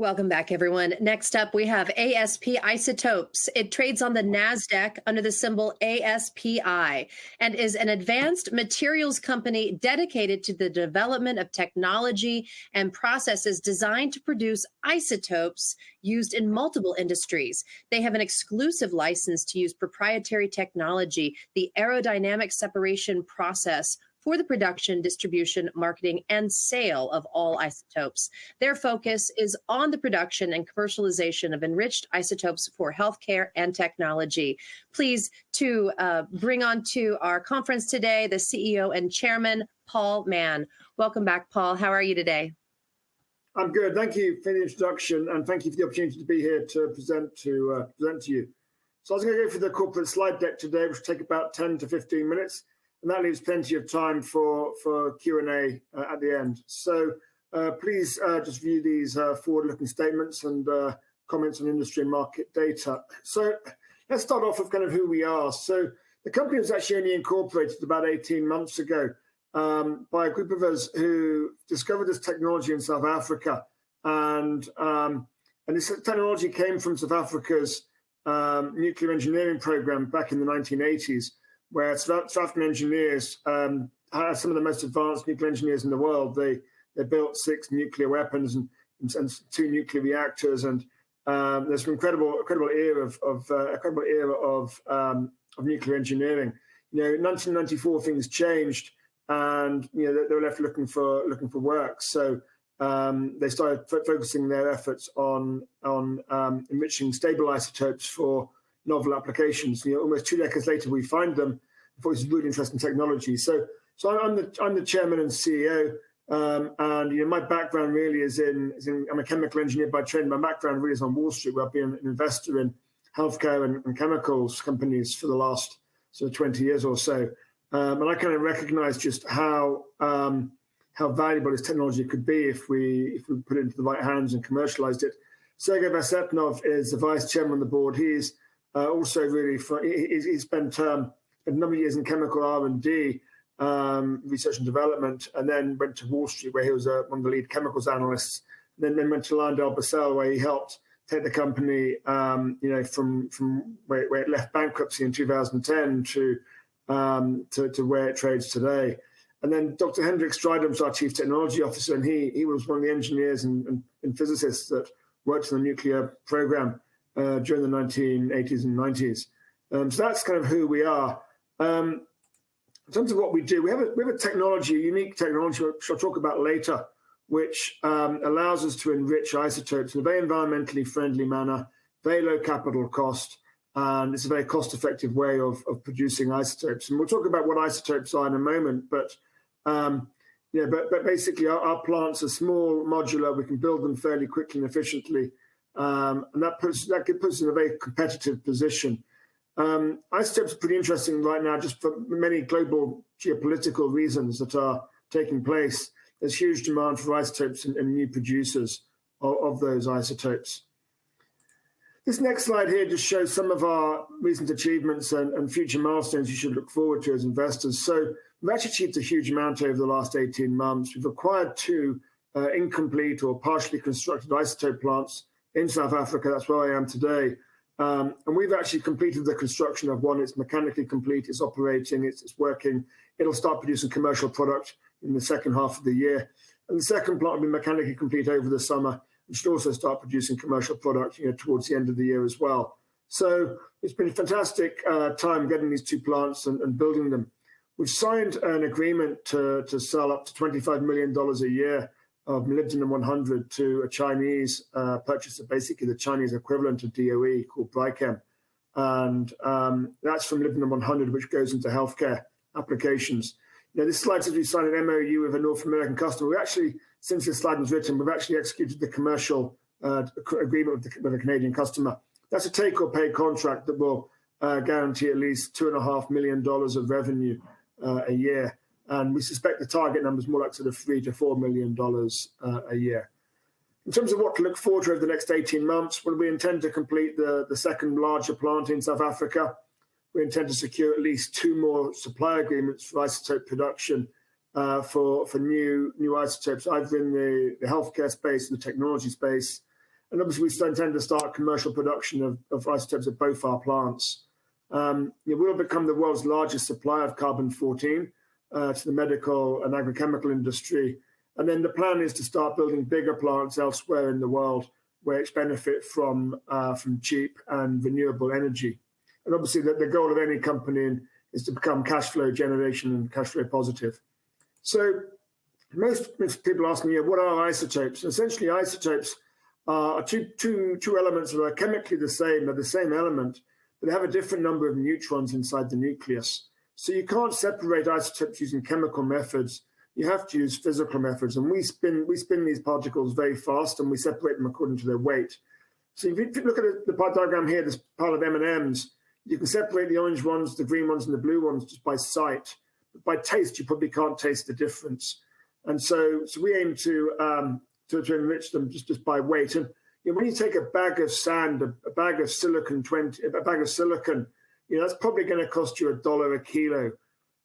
Welcome back, everyone. Next up, we have ASP Isotopes. It trades on the NASDAQ under the symbol ASPI and is an advanced materials company dedicated to the development of technology and processes designed to produce isotopes used in multiple industries. They have an exclusive license to use proprietary technology, the aerodynamic separation process, for the production, distribution, marketing, and sale of all isotopes. Their focus is on the production and commercialization of enriched isotopes for healthcare and technology. Pleased to bring on to our conference today the CEO and Chairman, Paul Mann. Welcome back, Paul. How are you today? I'm good. Thank you for the introduction, and thank you for the opportunity to be here to present to you. So I was going to go through the corporate slide deck today, which will take about 10 to 15 minutes. And that leaves plenty of time for Q&A at the end. So please just view these forward-looking statements and comments on industry and market data. So let's start off with kind of who we are. So the company was actually only incorporated about 18 months ago by a group of us who discovered this technology in South Africa. And this technology came from South Africa's nuclear engineering program back in the 1980s. Where South African engineers are some of the most advanced nuclear engineers in the world. They built 6 nuclear weapons and 2 nuclear reactors, and there's an incredible era of nuclear engineering. You know, in 1994 things changed, and they were left looking for work. So they started focusing their efforts on enriching stable isotopes for novel applications. Almost 2 decades later, we find them. I thought this was really interesting technology. So I'm the chairman and CEO, and my background really is I'm a chemical engineer by training. My background really is on Wall Street, where I've been an investor in healthcare and chemicals companies for the last sort of 20 years or so. And I kind of recognize just how valuable this technology could be if we put it into the right hands and commercialized it. Sergei Vasetnov is the vice chairman of the board. He's also really he spent a number of years in chemical R&D, research and development, and then went to Wall Street, where he was one of the lead chemicals analysts. Then went to LyondellBasell, where he helped take the company, from where it left bankruptcy in 2010 to where it trades today. And then Dr. Hendrik Strijdom is our chief technology officer, and he was one of the engineers and physicists that worked on the nuclear program during the 1980s and 90s. So that's kind of who we are. In terms of what we do, we have a technology, a unique technology, which I'll talk about later, which allows us to enrich isotopes in a very environmentally friendly manner, very low capital cost, and it's a very cost-effective way of producing isotopes. And we'll talk about what isotopes are in a moment, but basically our plants are small, modular. We can build them fairly quickly and efficiently. And that puts us in a very competitive position. Isotopes are pretty interesting right now, just for many global geopolitical reasons that are taking place. There's huge demand for isotopes and new producers of those isotopes. This next slide here just shows some of our recent achievements and future milestones you should look forward to as investors. So we've actually achieved a huge amount over the last 18 months. We've acquired 2 incomplete or partially constructed isotope plants in South Africa. That's where I am today. And we've actually completed the construction of one. It's mechanically complete. It's operating. It's working. It'll start producing commercial product in the second half of the year. And the second plant will be mechanically complete over the summer. We should also start producing commercial product towards the end of the year as well. So it's been a fantastic time getting these 2 plants and building them. We've signed an agreement to sell up to $25 million a year of molybdenum-100 to a Chinese purchaser, basically the Chinese equivalent of DOE, called Brichem. And that's from molybdenum-100, which goes into healthcare applications. This slide says we signed an MOU with a North American customer. We actually, since this slide was written, we've actually executed the commercial agreement with a Canadian customer. That's a take-or-pay contract that will guarantee at least $2.5 million of revenue a year. And we suspect the target number is more like sort of $3 to $4 million a year. In terms of what to look forward to over the next 18 months, we intend to complete the second larger plant in South Africa. We intend to secure at least 2 more supply agreements for isotope production for new isotopes, either in the healthcare space and the technology space. And obviously, we still intend to start commercial production of isotopes at both our plants. We'll become the world's largest supplier of carbon-14 to the medical and agrochemical industry. And then the plan is to start building bigger plants elsewhere in the world where it's benefit from cheap and renewable energy. And obviously, the goal of any company is to become cash flow generation and cash flow positive. So most people ask me, what are isotopes? And essentially, isotopes are two elements that are chemically the same. They're the same element, but they have a different number of neutrons inside the nucleus. So you can't separate isotopes using chemical methods. You have to use physical methods. And we spin these particles very fast, and we separate them according to their weight. So if you look at the diagram here, this pile of M&Ms, you can separate the orange ones, the green ones, and the blue ones just by sight. But by taste, you probably can't taste the difference. And so we aim to enrich them just by weight. And when you take a bag of sand, a bag of silicon, that's probably going to cost you $1 a kilo.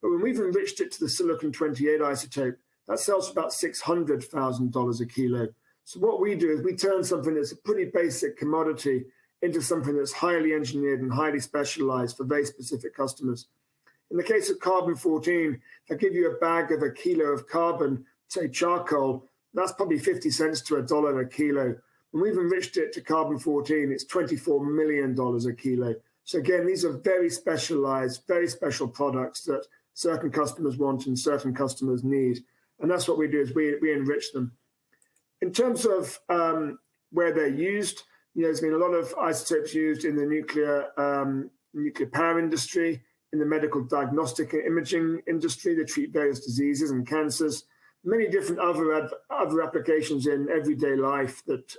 But when we've enriched it to the silicon-28 isotope, that sells for about $600,000 a kilo. So what we do is we turn something that's a pretty basic commodity into something that's highly engineered and highly specialized for very specific customers. In the case of carbon-14, I give you a bag of a kilo of carbon, say charcoal, that's probably 50 cents to $1 a kilo. When we've enriched it to carbon-14, it's $24 million a kilo. So again, these are very specialized, very special products that certain customers want and certain customers need. And that's what we do, is we enrich them. In terms of where they're used, there's been a lot of isotopes used in the nuclear power industry, in the medical diagnostic and imaging industry. They treat various diseases and cancers, many different other applications in everyday life that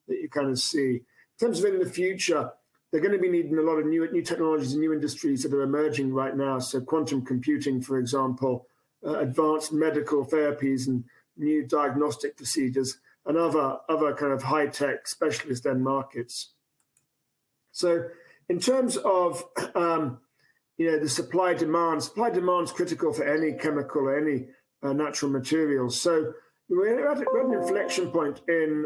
you kind of see. In terms of in the future, they're going to be needing a lot of new technologies and new industries that are emerging right now. So quantum computing, for example, advanced medical therapies and new diagnostic procedures, and other kind of high-tech specialist end markets. So in terms of the supply demand is critical for any chemical or any natural materials. So we're at an inflection point in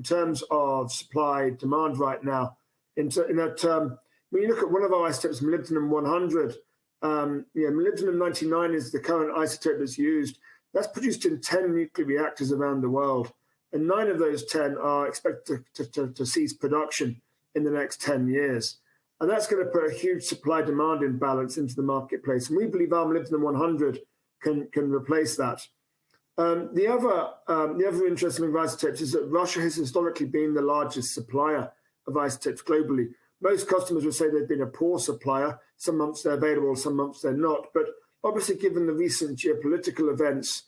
terms of supply demand right now. In that when you look at one of our isotopes, molybdenum-100, molybdenum-99 is the current isotope that's used. That's produced in 10 nuclear reactors around the world, and 9 of those 10 are expected to cease production in the next 10 years. And that's going to put a huge supply-demand imbalance into the marketplace. And we believe our molybdenum-100 can replace that. The other interesting thing with isotopes is that Russia has historically been the largest supplier of isotopes globally. Most customers would say they've been a poor supplier. Some months they're available, some months they're not. But obviously, given the recent geopolitical events,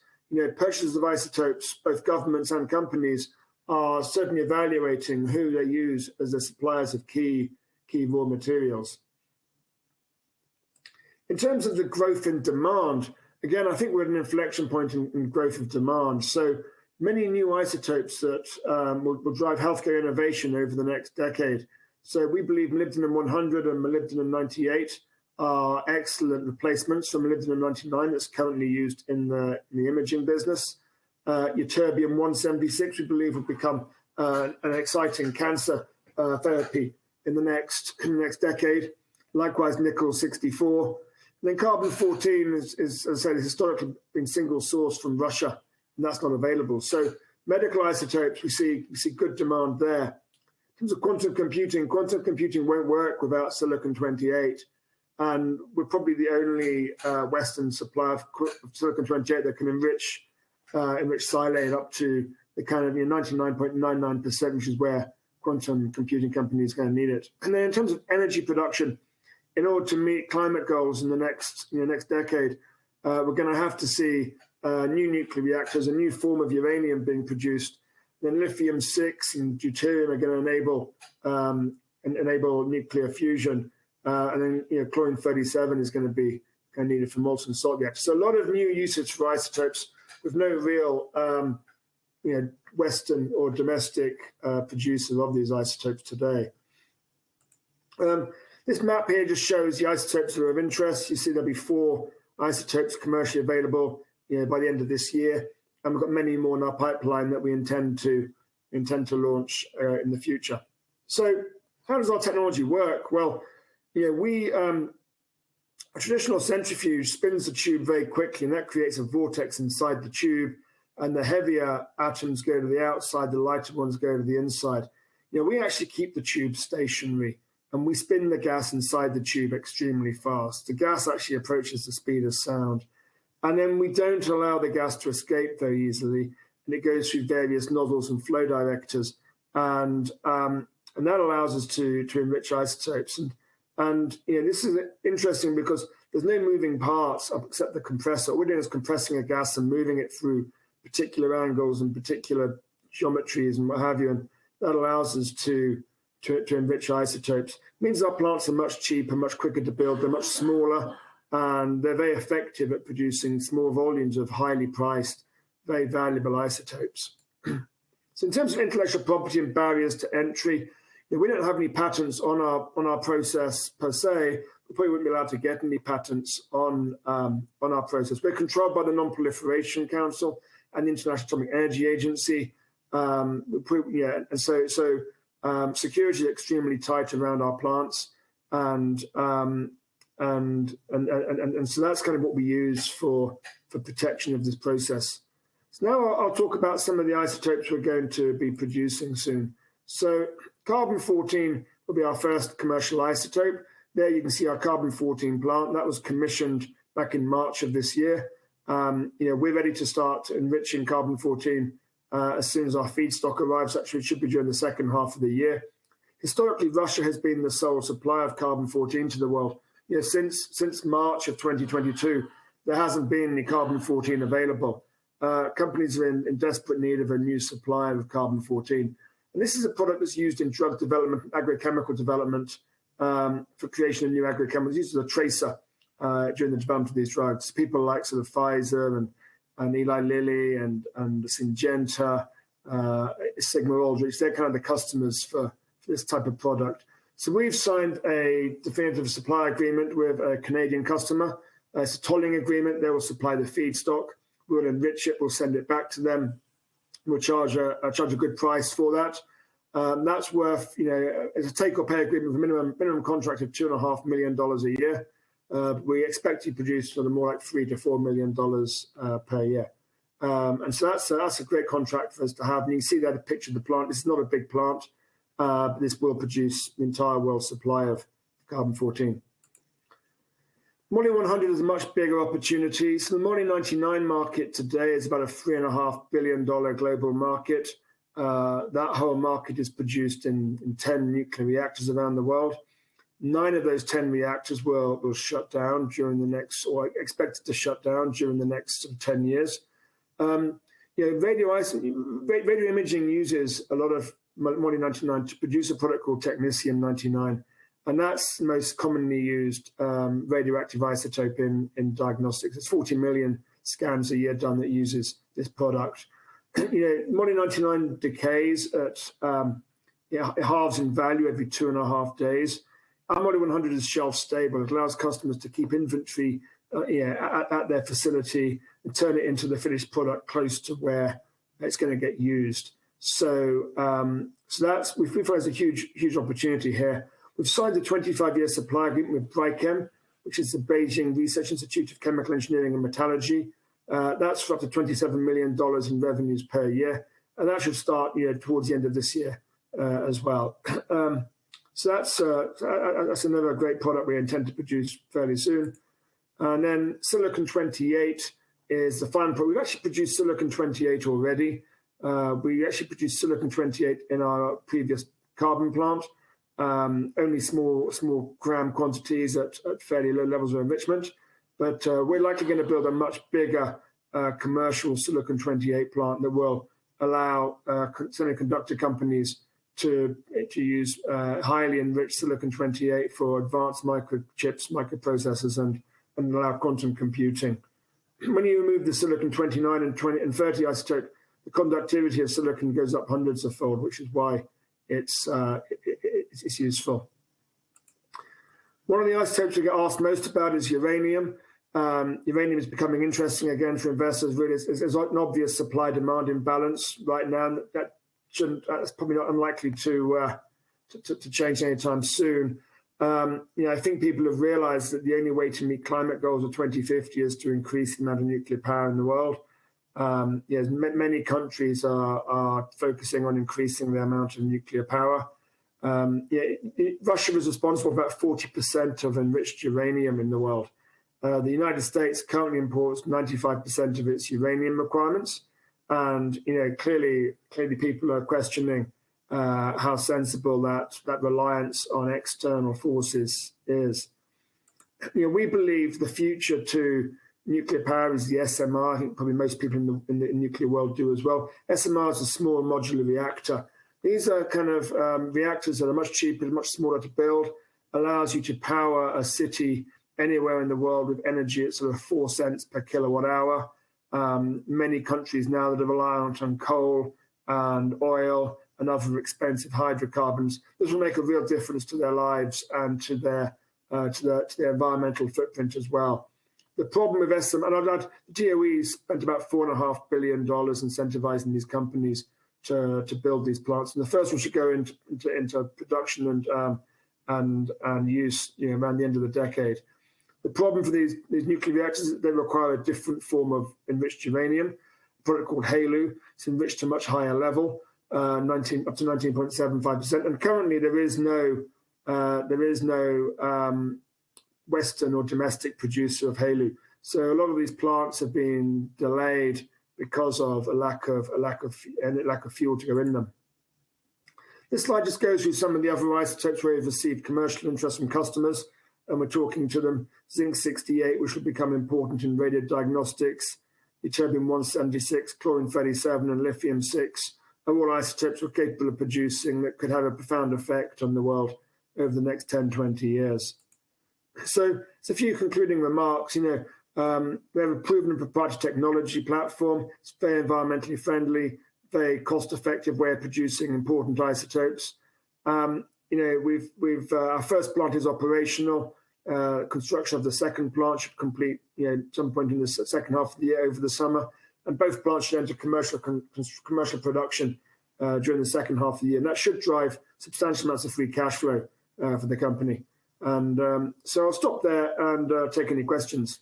purchasers of isotopes, both governments and companies, are certainly evaluating who they use as their suppliers of key raw materials. In terms of the growth in demand, again, I think we're at an inflection point in growth of demand. So many new isotopes that will drive healthcare innovation over the next decade. So we believe molybdenum-100 and molybdenum-98 are excellent replacements for molybdenum-99 that's currently used in the imaging business. Ytterbium-176, we believe, will become an exciting cancer therapy in the next decade. Likewise, nickel-64. And then carbon-14 is, as I said, historically been single sourced from Russia, and that's not available. So medical isotopes, we see good demand there. In terms of quantum computing won't work without silicon-28. And we're probably the only Western supplier of silicon-28 that can enrich silane up to the kind of 99.99%, which is where quantum computing companies are going to need it. And then in terms of energy production, in order to meet climate goals in the next decade, we're going to have to see new nuclear reactors, a new form of uranium being produced. Then lithium-6 and deuterium are going to enable nuclear fusion. And then chlorine-37 is going to be needed for molten salt reactors. So a lot of new usage for isotopes with no real Western or domestic producers of these isotopes today. This map here just shows the isotopes that are of interest. You see there'll be 4 isotopes commercially available by the end of this year. And we've got many more in our pipeline that we intend to intend to launch in the future. So how does our technology work? Well, a traditional centrifuge spins the tube very quickly, and that creates a vortex inside the tube, and the heavier atoms go to the outside, the lighter ones go to the inside. We actually keep the tube stationary, and we spin the gas inside the tube extremely fast. The gas actually approaches the speed of sound. And then we don't allow the gas to escape very easily, and it goes through various nozzles and flow directors, and that allows us to enrich isotopes. And this is interesting because there's no moving parts except the compressor. All we're doing is compressing a gas and moving it through particular angles and particular geometries and what have you, and that allows us to enrich isotopes. It means our plants are much cheaper, much quicker to build, they're much smaller, and they're very effective at producing small volumes of highly priced, very valuable isotopes. So in terms of intellectual property and barriers to entry, we don't have any patents on our process per se. We probably wouldn't be allowed to get any patents on our process. We're controlled by the Non-Proliferation Council and the International Atomic Energy Agency. And so security is extremely tight around our plants, and so that's kind of what we use for protection of this process. So now I'll talk about some of the isotopes we're going to be producing soon. So carbon-14 will be our first commercial isotope. There you can see our carbon-14 plant. That was commissioned back in March of this year. We're ready to start enriching carbon-14 as soon as our feedstock arrives. Actually, it should be during the second half of the year. Historically, Russia has been the sole supplier of carbon-14 to the world. Since March of 2022, there hasn't been any carbon-14 available. Companies are in desperate need of a new supply of carbon-14. And this is a product that's used in drug development, agrochemical development, for creation of new agrochemicals. It's used as a tracer during the development of these drugs. People like sort of Pfizer and Eli Lilly and Syngenta, Sigma Aldrich, they're kind of the customers for this type of product. So we've signed a definitive supply agreement with a Canadian customer. It's a tolling agreement. They will supply the feedstock. We'll enrich it. We'll send it back to them. We'll charge a good price for that. That's worth, it's a take-or-pay agreement with a minimum contract of $2.5 million a year. We expect to produce sort of more like $3 to $4 million per year. And so that's a great contract for us to have. And you can see there a picture of the plant. This is not a big plant, but this will produce the entire world's supply of carbon-14. Moly-100 is a much bigger opportunity. So the Moly-99 market today is about a $3.5 billion global market. That whole market is produced in 10 nuclear reactors around the world. 9 of those 10 reactors will shut down during the next, or expected to shut down during the next 10 years. Radio imaging uses a lot of Moly-99 to produce a product called technetium-99. And that's the most commonly used radioactive isotope in diagnostics. It's 40 million scans a year done that uses this product. Moly-99 decays at, it halves in value every 2.5 days. Our Moly-100 is shelf stable. It allows customers to keep inventory at their facility and turn it into the finished product close to where it's going to get used. So we feel there's a huge opportunity here. We've signed a 25-year supply agreement with BRIChem, which is the Beijing Research Institute of Chemical Engineering and Metallurgy. That's for up to $27 million in revenues per year, and that should start towards the end of this year as well. So that's another great product we intend to produce fairly soon. And then silicon-28 is the final product. We've actually produced silicon-28 already. We actually produced silicon-28 in our previous carbon plant. Only small gram quantities at fairly low levels of enrichment, but we're likely going to build a much bigger commercial silicon-28 plant that will allow semiconductor companies to use highly enriched silicon-28 for advanced microchips, microprocessors, and allow quantum computing. When you remove the silicon-29 and 20 and 30 isotope, the conductivity of silicon goes up hundreds of fold, which is why it's useful. One of the isotopes we get asked most about is uranium. Uranium is becoming interesting again for investors. Really, there's an obvious supply-demand imbalance right now. That that's probably not unlikely to change anytime soon. I think people have realized that the only way to meet climate goals of 2050 is to increase the amount of nuclear power in the world. Many countries are focusing on increasing the amount of nuclear power. Russia is responsible for about 40% of enriched uranium in the world. The United States currently imports 95% of its uranium requirements, and clearly people are questioning how sensible that reliance on external forces is. We believe the future to nuclear power is the SMR. I think probably most people in the nuclear world do as well. SMR is a small modular reactor. These are kind of reactors that are much cheaper, much smaller to build, allows you to power a city anywhere in the world with energy at sort of 4 cents per kilowatt hour. Many countries now that are reliant on coal and oil and other expensive hydrocarbons, this will make a real difference to their lives and to their environmental footprint as well. The problem with SMR, and the DOE spent about $4.5 billion incentivizing these companies to build these plants, and the first one should go into production and use around the end of the decade. The problem for these nuclear reactors is that they require a different form of enriched uranium, a product called HALEU. It's enriched to a much higher level, up to 19.75%. And currently there is no Western or domestic producer of HALEU. So a lot of these plants have been delayed because of a lack of fuel to go in them. This slide just goes through some of the other isotopes where we've received commercial interest from customers, and we're talking to them. Zinc-68, which will become important in radiodiagnostics, ytterbium-176, chlorine-37, and lithium-6 are all isotopes we're capable of producing that could have a profound effect on the world over the next 10, 20 years. So it's a few concluding remarks. We have a proven and proprietary technology platform. It's very environmentally friendly, very cost-effective way of producing important isotopes. Our first plant is operational. Construction of the second plant should complete at some point in the second half of the year over the summer, and both plants should enter commercial production during the second half of the year. And that should drive substantial amounts of free cash flow for the company. And so I'll stop there and take any questions.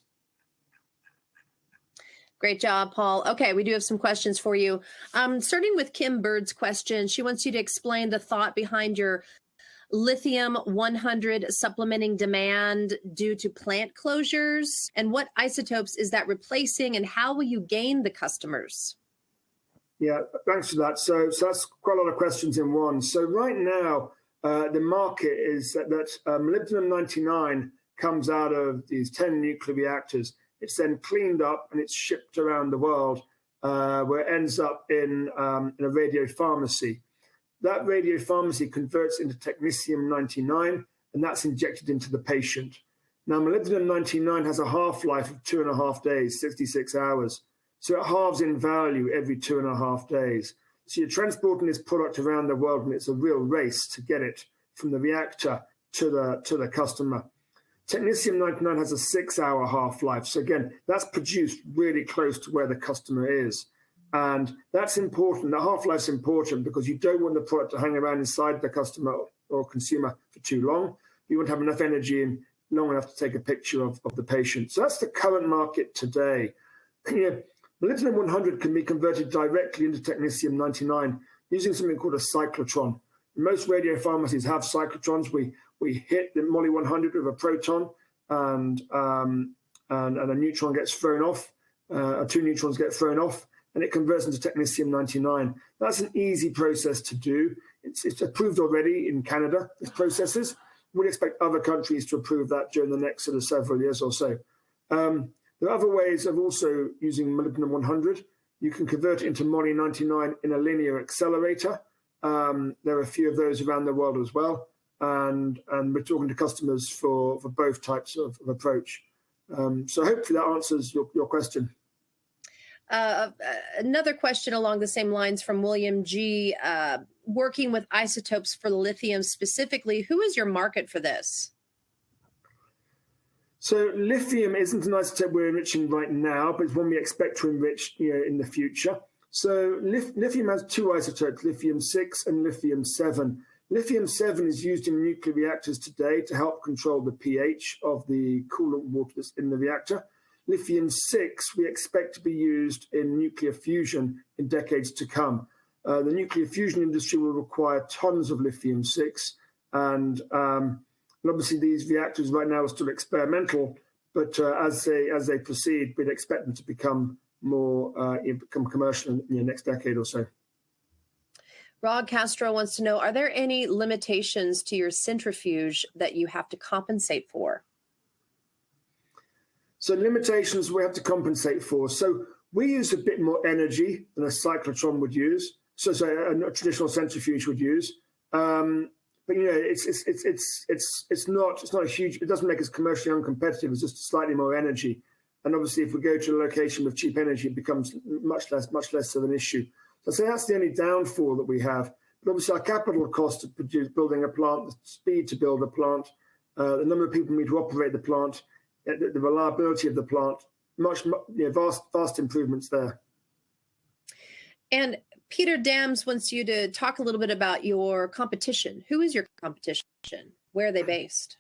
Great job, Paul. Okay, we do have some questions for you. Starting with Kim Bird's question, she wants you to explain the thought behind your lithium-100 supplementing demand due to plant closures, and what isotopes is that replacing, and how will you gain the customers? Yeah, thanks for that. So that's quite a lot of questions in one. So right now, the market is that molybdenum-99 comes out of these 10 nuclear reactors. It's then cleaned up and it's shipped around the world, where it ends up in a radio pharmacy. That radio pharmacy converts into technetium-99, and that's injected into the patient. Now, molybdenum-99 has a half-life of 2.5 days, 66 hours. So it halves in value every 2.5 days. So you're transporting this product around the world, and it's a real race to get it from the reactor to the customer. Technetium-99 has a 6-hour half-life. So again, that's produced really close to where the customer is. And that's important. The half-life's important because you don't want the product to hang around inside the customer or consumer for too long. You want to have enough energy in long enough to take a picture of the patient. So that's the current market today. Molybdenum-100 can be converted directly into technetium-99 using something called a cyclotron. Most radio pharmacies have cyclotrons. We hit the Moly-100 with a proton, and a neutron gets thrown off, or 2 neutrons get thrown off, and it converts into technetium-99. That's an easy process to do. It's approved already in Canada, these processes. We'd expect other countries to approve that during the next sort of several years or so. There are other ways of also using molybdenum-100. You can convert it into Moly-99 in a linear accelerator. There are a few of those around the world as well. And we're talking to customers for both types of approach. So hopefully that answers your question. Another question along the same lines from William G. Working with isotopes for lithium specifically, who is your market for this? So lithium isn't an isotope we're enriching right now, but it's one we expect to enrich in the future. So lithium has two isotopes, lithium-6 and lithium-7. Lithium-7 is used in nuclear reactors today to help control the pH of the coolant water that's in the reactor. Lithium-6 we expect to be used in nuclear fusion in decades to come. The nuclear fusion industry will require tons of lithium-6, and obviously these reactors right now are still experimental, but as they proceed, we'd expect them to become commercial in the next decade or so. Rod Castro wants to know, are there any limitations to your centrifuge that you have to compensate for? So limitations we have to compensate for. So we use a bit more energy than a cyclotron would use. So a traditional centrifuge would use. But it's not a huge. It doesn't make us commercially uncompetitive. It's just slightly more energy. And obviously, if we go to a location with cheap energy, it becomes much less of an issue. So I'd say that's the only downfall that we have. But obviously, our capital cost to produce, building a plant, the speed to build a plant, the number of people we need to operate the plant, the reliability of the plant, vast improvements there. And Peter Dams wants you to talk a little bit about your competition. Who is your competition? Where are they based?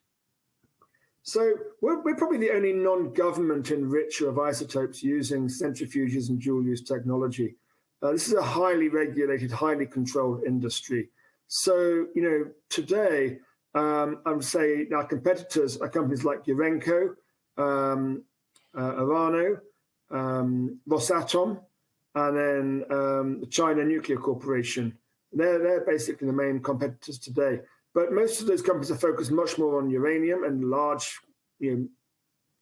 So we're probably the only non-government enricher of isotopes using centrifuges and dual-use technology. This is a highly regulated, highly controlled industry. So, today, I would say our competitors are companies like Urenco, Orano, Rosatom, and then the China Nuclear Corporation. They're basically the main competitors today. But most of those companies are focused much more on uranium and large,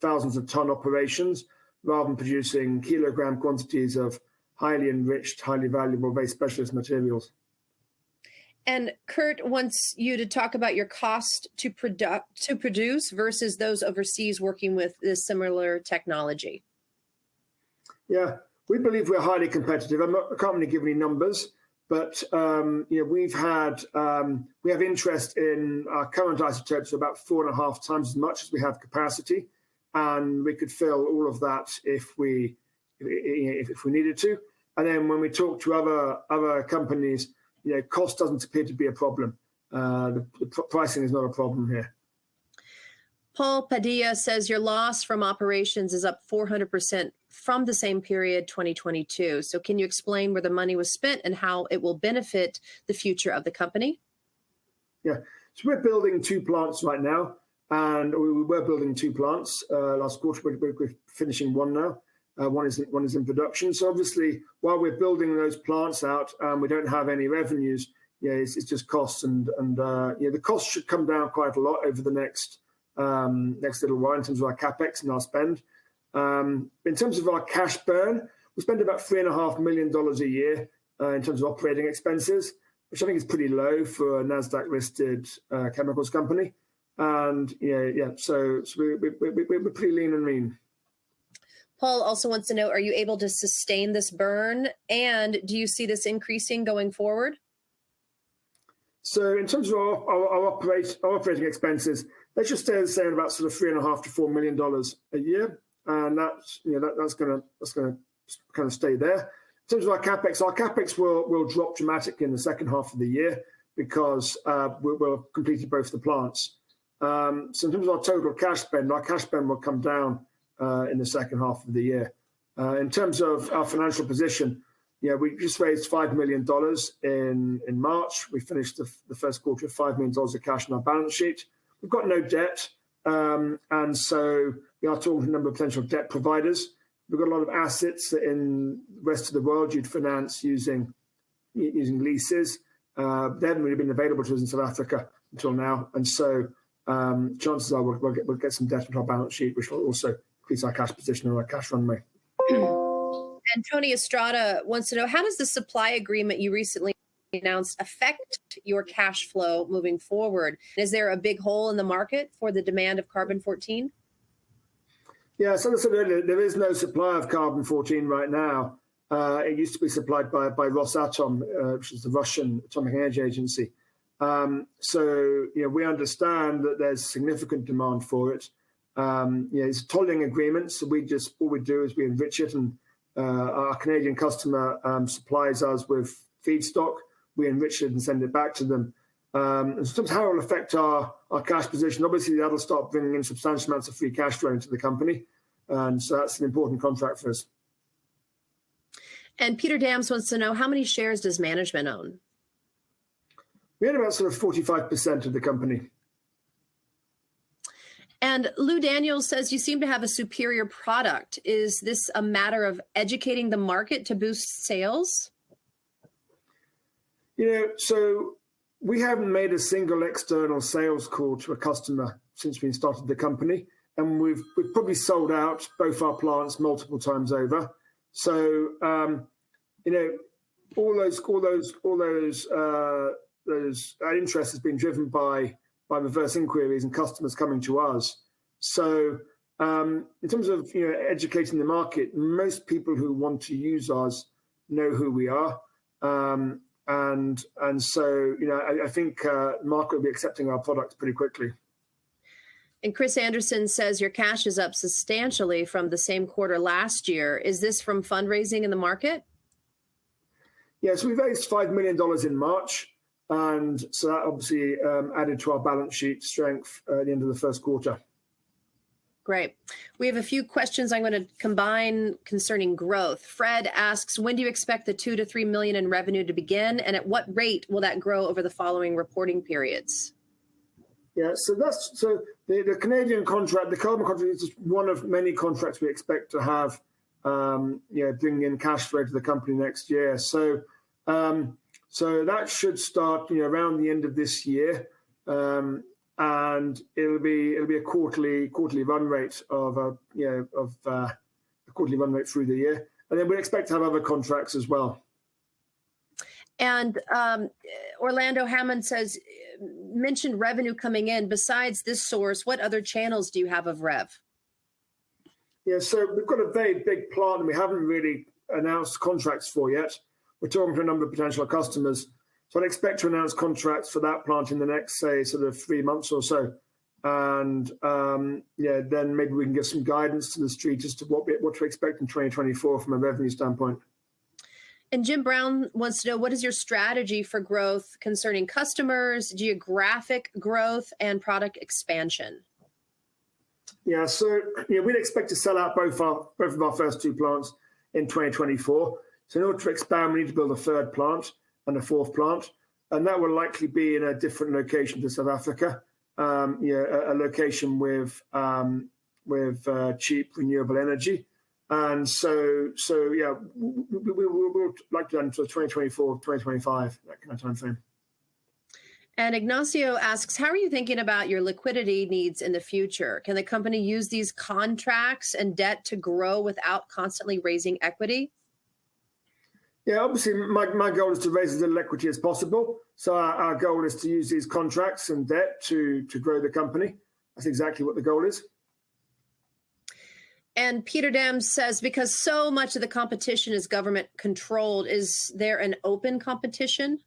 thousands of ton operations, rather than producing kilogram quantities of highly enriched, highly valuable, very specialist materials. And Kurt wants you to talk about your cost to produce versus those overseas working with this similar technology. Yeah, we believe we're highly competitive. I can't really give any numbers. But we have interest in our current isotopes about 4.5 times as much as we have capacity, and we could fill all of that if we needed to. And then when we talk to other companies, cost doesn't appear to be a problem. The pricing is not a problem here. Paul Padilla says your loss from operations is up 400% from the same period, 2022. So can you explain where the money was spent and how it will benefit the future of the company? Yeah, so we're building 2 plants right now, and we were building 2 plants last quarter. We're finishing one now. One is in production. So obviously, while we're building those plants out, we don't have any revenues. It's just costs, and the costs should come down quite a lot over the next little while in terms of our capex and our spend. In terms of our cash burn, we spend about $3.5 million a year in terms of operating expenses, which I think is pretty low for a NASDAQ listed chemicals company. And so we're pretty lean and mean. Paul also wants to know, are you able to sustain this burn? And do you see this increasing going forward? So in terms of our operating expenses, they should stay the same, about sort of $3.5 to $4 million a year, and that's going to kind of stay there. In terms of our capex will drop dramatically in the second half of the year because we'll completed both the plants. So in terms of our total cash spend will come down in the second half of the year. In terms of our financial position, we just raised $5 million in March. We finished the first quarter with $5 million of cash on our balance sheet. We've got no debt, and so we are talking to a number of potential debt providers. We've got a lot of assets in the rest of the world you'd finance using leases. They haven't really been available to us in South Africa until now, and so chances are we'll get some debt on our balance sheet, which will also increase our cash position and our cash runway. And Tony Estrada wants to know, how does the supply agreement you recently announced affect your cash flow moving forward? Is there a big hole in the market for the demand of carbon-14? Yeah, so as I said earlier, there is no supply of carbon-14 right now. It used to be supplied by Rosatom, which is the Russian Atomic Energy Agency. So we understand that there's significant demand for it. It's a tolling agreement, so all we do is we enrich it and our Canadian customer supplies us with feedstock. We enrich it and send it back to them. And sometimes how it will affect our cash position. Obviously, that'll start bringing in substantial amounts of free cash flow into the company. And so that's an important contract for us. And Peter Dams wants to know, how many shares does management own? We own about sort of 45% of the company. And Lou Daniels says, you seem to have a superior product. Is this a matter of educating the market to boost sales? So we haven't made a single external sales call to a customer since we started the company. And we've probably sold out both our plants multiple times over. So, all those interest has been driven by reverse inquiries and customers coming to us. So in terms of educating the market, most people who want to use us know who we are, and so I think the market will be accepting our products pretty quickly. And Chris Anderson says your cash is up substantially from the same quarter last year. Is this from fundraising in the market? Yeah, so we raised $5 million in March. And so that obviously added to our balance sheet strength at the end of the first quarter. Great. We have a few questions I'm going to combine concerning growth. Fred asks, when do you expect the 2 to 3 million in revenue to begin? And at what rate will that grow over the following reporting periods? Yeah, so the Canadian contract, the carbon contract is just one of many contracts we expect to have, bringing in cash flow to the company next year. So that should start, around the end of this year, and it'll be a quarterly run rate of a quarterly run rate through the year, and then we expect to have other contracts as well. And Orlando Hammond says, mentioned revenue coming in. Besides this source, what other channels do you have of rev? Yeah, so we've got a very big plant and we haven't really announced contracts for yet. We're talking to a number of potential customers. So I'd expect to announce contracts for that plant in the next, say, sort of 3 months or so. And then maybe we can give some guidance to the street as to what to expect in 2024 from a revenue standpoint. And Jim Brown wants to know, what is your strategy for growth concerning customers, geographic growth, and product expansion? Yeah, so we'd expect to sell out both of our first 2 plants in 2024. So in order to expand, we need to build a 3rd plant and a 4th plant, and that will likely be in a different location to South Africa. A location with cheap renewable energy. And so we'll like to until 2024, 2025, that kind of time frame. And Ignacio asks, how are you thinking about your liquidity needs in the future? Can the company use these contracts and debt to grow without constantly raising equity? Yeah, obviously my goal is to raise as little equity as possible. So our goal is to use these contracts and debt to grow the company. That's exactly what the goal is. And Peter Dams says, because so much of the competition is government controlled, is there an open competition?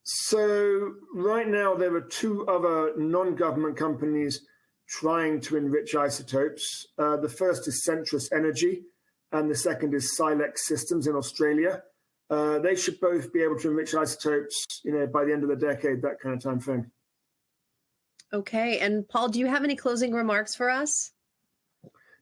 So right now there are 2 other non-government companies trying to enrich isotopes. The first is Centrus Energy, and the second is Silex Systems in Australia. They should both be able to enrich isotopes, by the end of the decade, that kind of time frame. Okay, and Paul, do you have any closing remarks for us?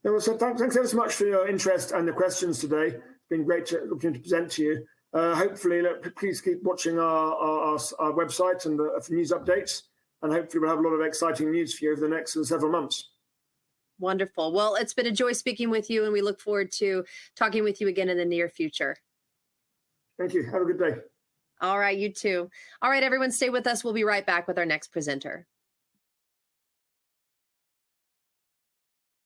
No, so thanks ever so much for your interest and the questions today. It's been great to present to you. Hopefully, please keep watching our website and for news updates. And hopefully we'll have a lot of exciting news for you over the next several months. Wonderful. Well, it's been a joy speaking with you, and we look forward to talking with you again in the near future. Thank you. Have a good day. All right, you too. All right, everyone, stay with us. We'll be right back with our next presenter.